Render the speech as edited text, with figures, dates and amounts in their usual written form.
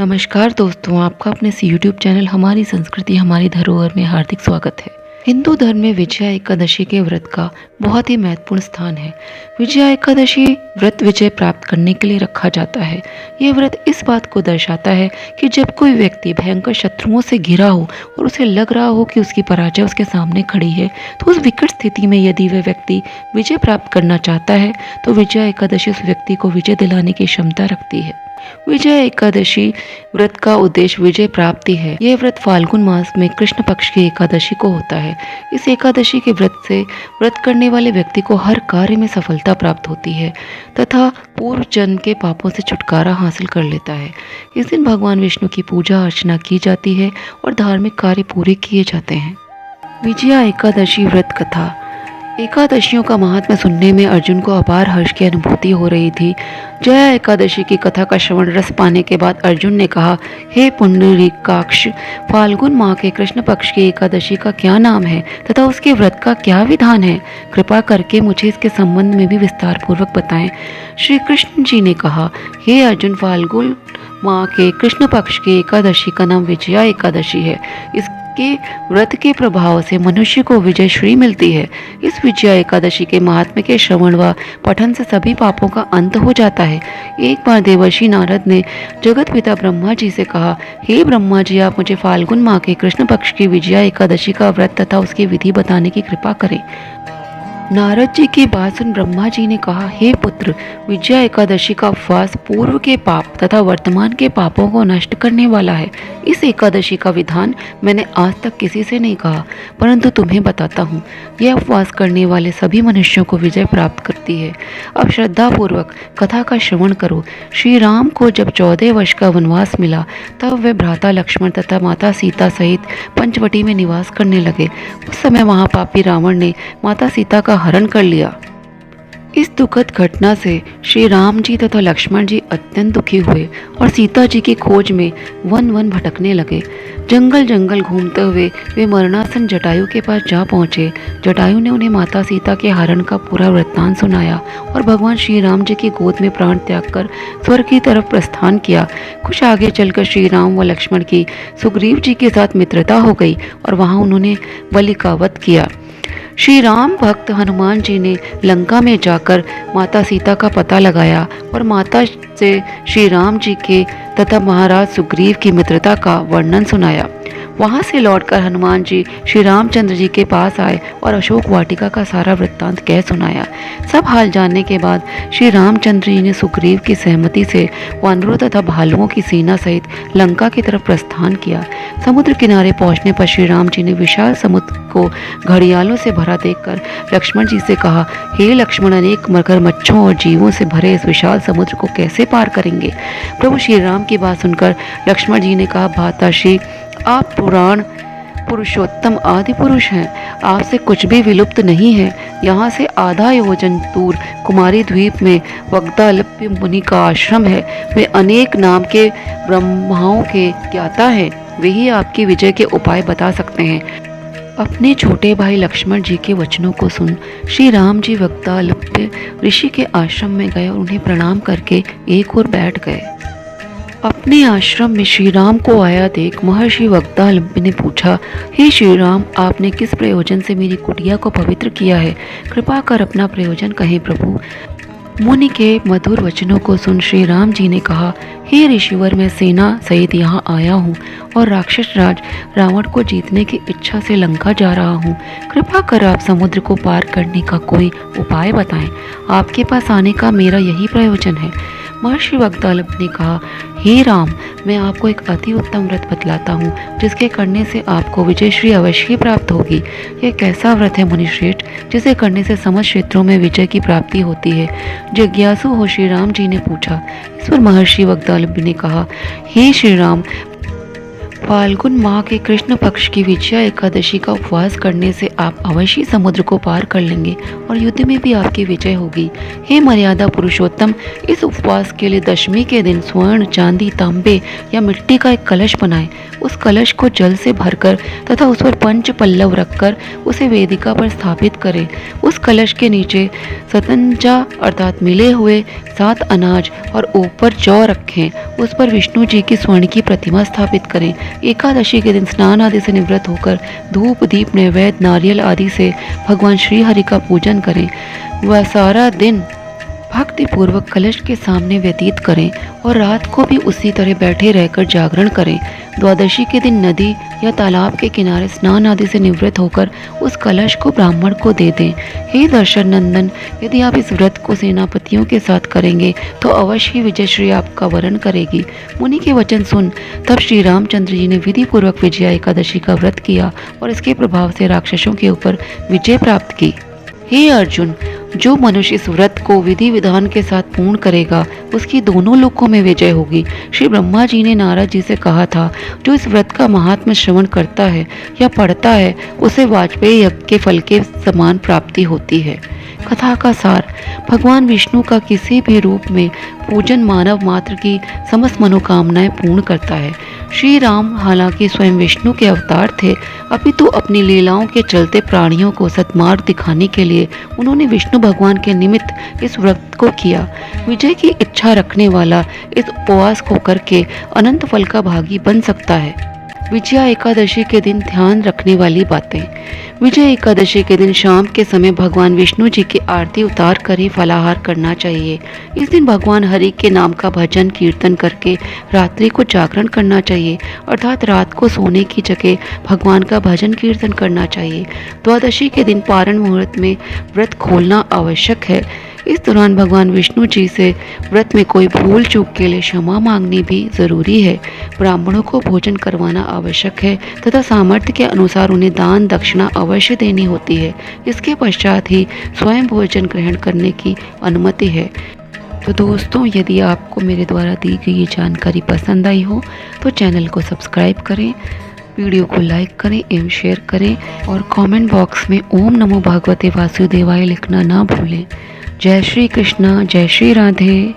नमस्कार दोस्तों, आपका अपने इस यूट्यूब चैनल हमारी संस्कृति हमारी धरोहर में हार्दिक स्वागत है। हिंदू धर्म में विजया एकादशी के व्रत का बहुत ही महत्वपूर्ण स्थान है। विजया एकादशी व्रत विजय प्राप्त करने के लिए रखा जाता है। ये व्रत इस बात को दर्शाता है कि जब कोई व्यक्ति भयंकर शत्रुओं से घिरा हो और उसे लग रहा हो कि उसकी पराजय उसके सामने खड़ी है, तो उस विकट स्थिति में यदि वह व्यक्ति विजय प्राप्त करना चाहता है तो विजया एकादशी उस व्यक्ति को विजय दिलाने की क्षमता रखती है। विजय एकादशी व्रत का उद्देश्य विजय प्राप्ति है। यह व्रत फाल्गुन मास में कृष्ण पक्ष की एकादशी को होता है। इस एकादशी के व्रत से व्रत करने वाले व्यक्ति को हर कार्य में सफलता प्राप्त होती है तथा पूर्व जन्म के पापों से छुटकारा हासिल कर लेता है। इस दिन भगवान विष्णु की पूजा अर्चना की जाती है और धार्मिक कार्य पूरे किए जाते हैं। विजया एकादशी व्रत कथा। एकादशियों का महात्म्य सुनने में अर्जुन को अपार हर्ष की अनुभूति हो रही थी। जया एकादशी की कथा का श्रवण रस पाने के बाद अर्जुन ने कहा, हे पुंडरीकाक्ष, फाल्गुन माह के कृष्ण पक्ष की एकादशी का क्या नाम है तथा उसके व्रत का क्या विधान है? कृपा करके मुझे इसके संबंध में भी विस्तार पूर्वक बताएं। श्री कृष्ण जी ने कहा, हे अर्जुन, फाल्गुन माह के कृष्ण पक्ष की एकादशी का नाम विजया एकादशी है। इसके व्रत के प्रभाव से मनुष्य को विजय श्री मिलती है। इस विजया एकादशी के महात्म्य के श्रवण व पठन से सभी पापों का अंत हो जाता है। एक बार देवर्षि नारद ने जगत पिता ब्रह्मा जी से कहा, हे ब्रह्मा जी, आप मुझे फाल्गुन माह के कृष्ण पक्ष की विजया एकादशी का व्रत तथा उसकी विधि बताने की कृपा करें। नारद जी की बात सुन ब्रह्मा जी ने कहा, हे पुत्र, विजया एकादशी का उपवास पूर्व के पाप तथा वर्तमान के पापों को नष्ट करने वाला है। इस एकादशी का विधान मैंने आज तक किसी से नहीं कहा, परंतु तुम्हें बताता हूँ। यह उपवास करने वाले सभी मनुष्यों को विजय प्राप्त करती है। अब श्रद्धा पूर्वक कथा का श्रवण करो। श्री राम को जब 14 वर्ष का वनवास मिला तब वे भ्राता लक्ष्मण तथा माता सीता सहित पंचवटी में निवास करने लगे। उस समय महापापी रावण ने माता सीता का हरण कर लिया। इस दुखद घटना से श्री राम जी तथा लक्ष्मण जी अत्यंत दुखी हुए और सीता जी की खोज में वन वन भटकने लगे। जंगल जंगल घूमते हुए वे मरणासन जटायु के पास जा पहुँचे। जटायु ने उन्हें माता सीता के हरण का पूरा वृत्तांत सुनाया और भगवान श्री राम जी की गोद में प्राण त्याग कर स्वर्ग की तरफ प्रस्थान किया। कुछ आगे चलकर श्री राम व लक्ष्मण की सुग्रीव जी के साथ मित्रता हो गई और वहाँ उन्होंने बलि का वध किया। श्री राम भक्त हनुमान जी ने लंका में जाकर माता सीता का पता लगाया और माता से श्री राम जी के तथा महाराज सुग्रीव की मित्रता का वर्णन सुनाया। वहां से लौटकर हनुमान जी श्री रामचंद्र जी के पास आए और अशोक वाटिका का सारा वृत्तांत कह सुनाया। सब हाल जानने के बाद श्री रामचंद्र जी ने सुग्रीव की सहमति से वानरों तथा भालुओं की सेना सहित लंका की तरफ प्रस्थान किया। समुद्र किनारे पहुंचने पर श्री राम जी ने विशाल समुद्र को घड़ियालों से भरा देखकर लक्ष्मण जी से कहा, हे लक्ष्मण, अनेक मगरमच्छों और जीवों से भरे इस विशाल समुद्र को कैसे पार करेंगे? प्रभु श्री राम की बात सुनकर लक्ष्मण जी ने कहा, भ्राताश्री, आप पुराण पुरुषोत्तम आदि पुरुष हैं। आपसे कुछ भी विलुप्त नहीं है। यहाँ से आधा योजन दूर कुमारी द्वीप में वग्दालप्य मुनि का आश्रम है। वे अनेक नाम के ब्रह्माओं के ज्ञाता हैं। वे ही आपकी विजय के उपाय बता सकते हैं। अपने छोटे भाई लक्ष्मण जी के वचनों को सुन श्री राम जी वग्दालप्य ऋषि के आश्रम में गए और उन्हें प्रणाम करके एक ओर बैठ गए। अपने आश्रम में श्री राम को आया देख महर्षि वग्दालप्य ने पूछा, हे श्री राम, आपने किस प्रयोजन से मेरी कुटिया को पवित्र किया है? कृपा कर अपना प्रयोजन कहें प्रभु। मुनि के मधुर वचनों को सुन श्री राम जी ने कहा, हे ऋषिवर, मैं सेना सहित यहाँ आया हूँ और राक्षस राज रावण को जीतने की इच्छा से लंका जा रहा हूँ। कृपा कर आप समुद्र को पार करने का कोई उपाय बताएं। आपके पास आने का मेरा यही प्रयोजन है। महर्षि वग्दालप्य ने कहा, हे राम, मैं आपको एक अति उत्तम व्रत बतलाता हूँ जिसके करने से आपको विजयश्री अवश्य प्राप्त होगी। यह कैसा व्रत है मुनिश्रेष्ठ, जिसे करने से समस्त क्षेत्रों में विजय की प्राप्ति होती है? जिज्ञासु हो श्री राम जी ने पूछा। इस पर महर्षि वग्दालप्य ने कहा, हे श्री राम, फाल्गुन माह के कृष्ण पक्ष की विजया एकादशी का उपवास करने से आप अवश्य समुद्र को पार कर लेंगे और युद्ध में भी आपकी विजय होगी। हे मर्यादा पुरुषोत्तम, इस उपवास के लिए दशमी के दिन स्वर्ण, चांदी, तांबे या मिट्टी का एक कलश बनाएं। उस कलश को जल से भरकर तथा उस पर पंच पल्लव रखकर उसे वेदिका पर स्थापित करें। उस कलश के नीचे सतंजा अर्थात मिले हुए 7 अनाज और ऊपर जौ रखें। उस पर विष्णु जी की स्वर्ण की प्रतिमा स्थापित करें। एकादशी के दिन स्नान आदि से निवृत्त होकर धूप दीप नैवेद्य नारियल आदि से भगवान श्री हरि का पूजन करें। वह सारा दिन भक्ति पूर्वक कलश के सामने व्यतीत करें और रात को भी उसी तरह बैठे रहकर जागरण करें। द्वादशी के दिन नदी या तालाब के किनारे स्नान आदि से निवृत्त होकर उस कलश को ब्राह्मण को दे दें। हे दर्शन नंदन, यदि आप इस व्रत को सेनापतियों के साथ करेंगे तो अवश्य ही विजय श्री आपका वरण करेगी। मुनि के वचन सुन तब श्री रामचंद्र जी ने विधि पूर्वक विजया एकादशी का व्रत किया और इसके प्रभाव से राक्षसों के ऊपर विजय प्राप्त की। हे अर्जुन, जो मनुष्य इस व्रत को विधि विधान के साथ पूर्ण करेगा उसकी दोनों लोकों में विजय होगी। श्री ब्रह्मा जी ने नारद जी से कहा था, जो इस व्रत का महात्म्य श्रवण करता है या पढ़ता है उसे वाजपेयी यज्ञ के फल के समान प्राप्ति होती है। कथा का सार, भगवान विष्णु का किसी भी रूप में पूजन मानव मात्र की समस्त मनोकामनाएं पूर्ण करता है। श्री राम हालांकि स्वयं विष्णु के अवतार थे, अपितु अपनी लीलाओं के चलते प्राणियों को सद्मार्ग दिखाने के लिए उन्होंने विष्णु भगवान के निमित्त इस व्रत को किया। विजय की इच्छा रखने वाला इस उपवास को करके अनंत फल का भागी बन सकता है। विजया एकादशी के दिन ध्यान रखने वाली बातें। विजय एकादशी के दिन शाम के समय भगवान विष्णु जी की आरती उतार कर ही फलाहार करना चाहिए। इस दिन भगवान हरि के नाम का भजन कीर्तन करके रात्रि को जागरण करना चाहिए, अर्थात रात को सोने की जगह भगवान का भजन कीर्तन करना चाहिए। द्वादशी के दिन पारण मुहूर्त में व्रत खोलना आवश्यक है। इस दौरान भगवान विष्णु जी से व्रत में कोई भूल चूक के लिए क्षमा मांगनी भी जरूरी है। ब्राह्मणों को भोजन करवाना आवश्यक है तथा सामर्थ्य के अनुसार उन्हें दान दक्षिणा अवश्य देनी होती है। इसके पश्चात ही स्वयं भोजन ग्रहण करने की अनुमति है। तो दोस्तों, यदि आपको मेरे द्वारा दी गई ये जानकारी पसंद आई हो तो चैनल को सब्सक्राइब करें, वीडियो को लाइक करें एवं शेयर करें और कमेंट बॉक्स में ओम नमो भगवते वासुदेवाय लिखना ना भूलें। जय श्री कृष्ण, जय श्री राधे।